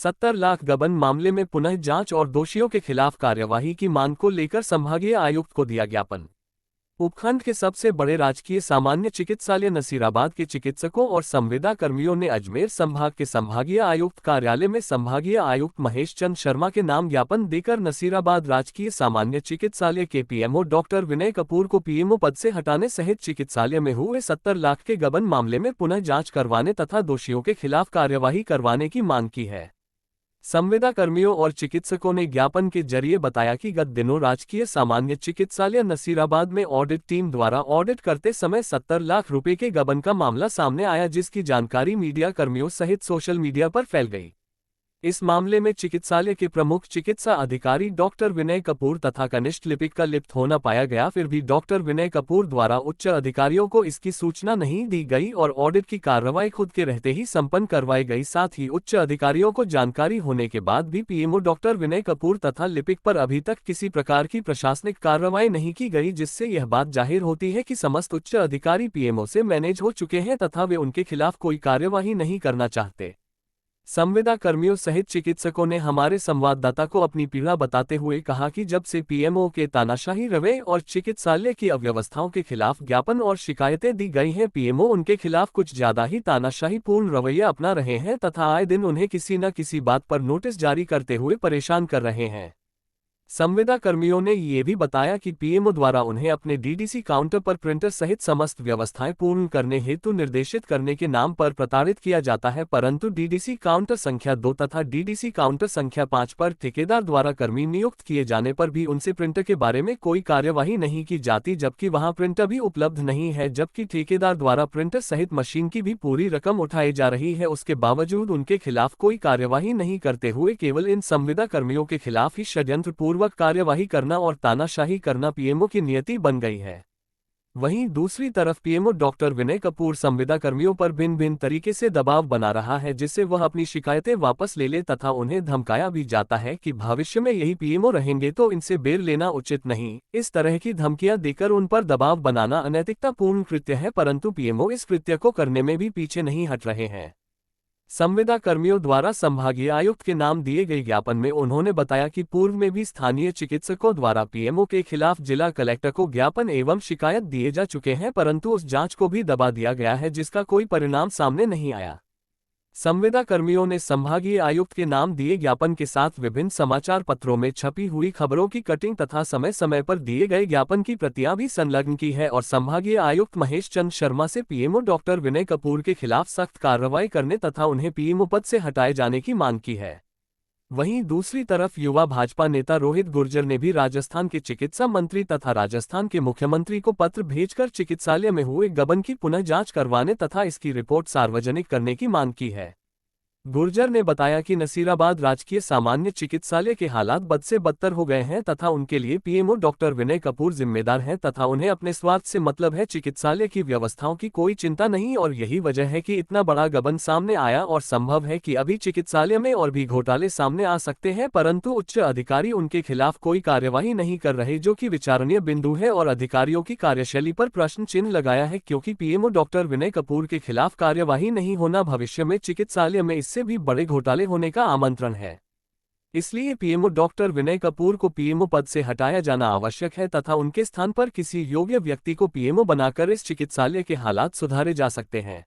70 लाख गबन मामले में पुनः जांच और दोषियों के खिलाफ कार्यवाही की मांग को लेकर संभागीय आयुक्त को दिया ज्ञापन। उपखंड के सबसे बड़े राजकीय सामान्य चिकित्सालय नसीराबाद के चिकित्सकों और संविदा कर्मियों ने अजमेर संभाग के संभागीय आयुक्त कार्यालय में संभागीय आयुक्त महेश चंद शर्मा के नाम ज्ञापन देकर नसीराबाद राजकीय सामान्य चिकित्सालय के पीएमओ डॉक्टर विनय कपूर को पीएमओ पद से हटाने सहित चिकित्सालय में हुए 70 लाख के गबन मामले में पुनः जांच करवाने तथा दोषियों के खिलाफ कार्यवाही करवाने की मांग की है। संविदा कर्मियों और चिकित्सकों ने ज्ञापन के जरिए बताया कि गत दिनों राजकीय सामान्य चिकित्सालय नसीराबाद में ऑडिट टीम द्वारा ऑडिट करते समय 70 लाख रुपए के गबन का मामला सामने आया, जिसकी जानकारी मीडिया कर्मियों सहित सोशल मीडिया पर फैल गई। इस मामले में चिकित्सालय के प्रमुख चिकित्सा अधिकारी डॉक्टर विनय कपूर तथा कनिष्ठ लिपिक का लिप्त होना पाया गया। फिर भी डॉक्टर विनय कपूर द्वारा उच्च अधिकारियों को इसकी सूचना नहीं दी गई और ऑडिट की कार्रवाई खुद के रहते ही संपन्न करवाई गई। साथ ही उच्च अधिकारियों को जानकारी होने के बाद भी पीएमओ डॉक्टर विनय कपूर तथा लिपिक पर अभी तक किसी प्रकार की प्रशासनिक कार्रवाई नहीं की गई, जिससे यह बात जाहिर होती है कि समस्त उच्च अधिकारी पीएमओ से मैनेज हो चुके हैं तथा वे उनके खिलाफ कोई कार्यवाही नहीं करना चाहते। संविदा कर्मियों सहित चिकित्सकों ने हमारे संवाददाता को अपनी पीड़ा बताते हुए कहा कि जब से पीएमओ के तानाशाही रवैये और चिकित्सालय की अव्यवस्थाओं के खिलाफ ज्ञापन और शिकायतें दी गई हैं, पीएमओ उनके खिलाफ कुछ ज्यादा ही तानाशाही पूर्ण रवैया अपना रहे हैं तथा आए दिन उन्हें किसी न किसी बात पर नोटिस जारी करते हुए परेशान कर रहे हैं। संविदा कर्मियों ने ये भी बताया कि पीएमओ द्वारा उन्हें अपने डीडीसी काउंटर पर प्रिंटर सहित समस्त व्यवस्थाएं पूर्ण करने हेतु निर्देशित करने के नाम पर प्रताड़ित किया जाता है, परंतु डीडीसी काउंटर संख्या 2 तथा डीडीसी काउंटर संख्या 5 पर ठेकेदार द्वारा कर्मी नियुक्त किए जाने पर भी उनसे प्रिंटर के बारे में कोई कार्यवाही नहीं की जाती, जबकि वहां प्रिंटर भी उपलब्ध नहीं है। जबकि ठेकेदार द्वारा प्रिंटर सहित मशीन की भी पूरी रकम उठाई जा रही है, उसके बावजूद उनके खिलाफ कोई कार्यवाही नहीं करते हुए केवल इन संविदा कर्मियों के खिलाफ ही षड्यंत्रपूर्वक कार्यवाही करना और तानाशाही करना पीएमओ की नियति बन गई है। वहीं दूसरी तरफ पीएमओ डॉक्टर विनय कपूर संविदा कर्मियों पर भिन्न भिन्न तरीके से दबाव बना रहा है, जिससे वह अपनी शिकायतें वापस ले ले तथा उन्हें धमकाया भी जाता है कि भविष्य में यही पीएमओ रहेंगे तो इनसे बेर लेना उचित नहीं। इस तरह की धमकियां देकर उन पर दबाव बनाना अनैतिकतापूर्ण कृत्य है, परंतु पीएमओ इस कृत्य को करने में भी पीछे नहीं हट रहे हैं। संविदा कर्मियों द्वारा संभागीय आयुक्त के नाम दिए गए ज्ञापन में उन्होंने बताया कि पूर्व में भी स्थानीय चिकित्सकों द्वारा पीएमओ के खिलाफ जिला कलेक्टर को ज्ञापन एवं शिकायत दिए जा चुके हैं, परंतु उस जांच को भी दबा दिया गया है, जिसका कोई परिणाम सामने नहीं आया। संविदा कर्मियों ने संभागीय आयुक्त के नाम दिए ज्ञापन के साथ विभिन्न समाचार पत्रों में छपी हुई खबरों की कटिंग तथा समय समय पर दिए गए ज्ञापन की प्रतियां भी संलग्न की है और संभागीय आयुक्त महेश चंद शर्मा से पीएमओ डॉक्टर विनय कपूर के खिलाफ सख्त कार्रवाई करने तथा उन्हें पीएमओ पद से हटाए जाने की मांग की है। वहीं दूसरी तरफ युवा भाजपा नेता रोहित गुर्जर ने भी राजस्थान के चिकित्सा मंत्री तथा राजस्थान के मुख्यमंत्री को पत्र भेजकर चिकित्सालय में हुए गबन की पुनः जांच करवाने तथा इसकी रिपोर्ट सार्वजनिक करने की मांग की है। गुर्जर ने बताया कि नसीराबाद राजकीय सामान्य चिकित्सालय के हालात बद से बदतर हो गए हैं तथा उनके लिए पीएमओ डॉक्टर विनय कपूर जिम्मेदार हैं तथा उन्हें अपने स्वार्थ से मतलब है, चिकित्सालय की व्यवस्थाओं की कोई चिंता नहीं और यही वजह है कि इतना बड़ा गबन सामने आया और संभव है कि अभी चिकित्सालय में और भी घोटाले सामने आ सकते हैं, परंतु उच्च अधिकारी उनके खिलाफ कोई कार्यवाही नहीं कर रहे, जो कि विचारणीय बिंदु है और अधिकारियों की कार्यशैली पर प्रश्न चिन्ह लगाया है, क्योंकि पीएमओ डॉक्टर विनय कपूर के खिलाफ कार्यवाही नहीं होना भविष्य में चिकित्सालय में से भी बड़े घोटाले होने का आमंत्रण है। इसलिए पीएमओ डॉक्टर विनय कपूर को पीएमओ पद से हटाया जाना आवश्यक है तथा उनके स्थान पर किसी योग्य व्यक्ति को पीएमओ बनाकर इस चिकित्सालय के हालात सुधारे जा सकते हैं।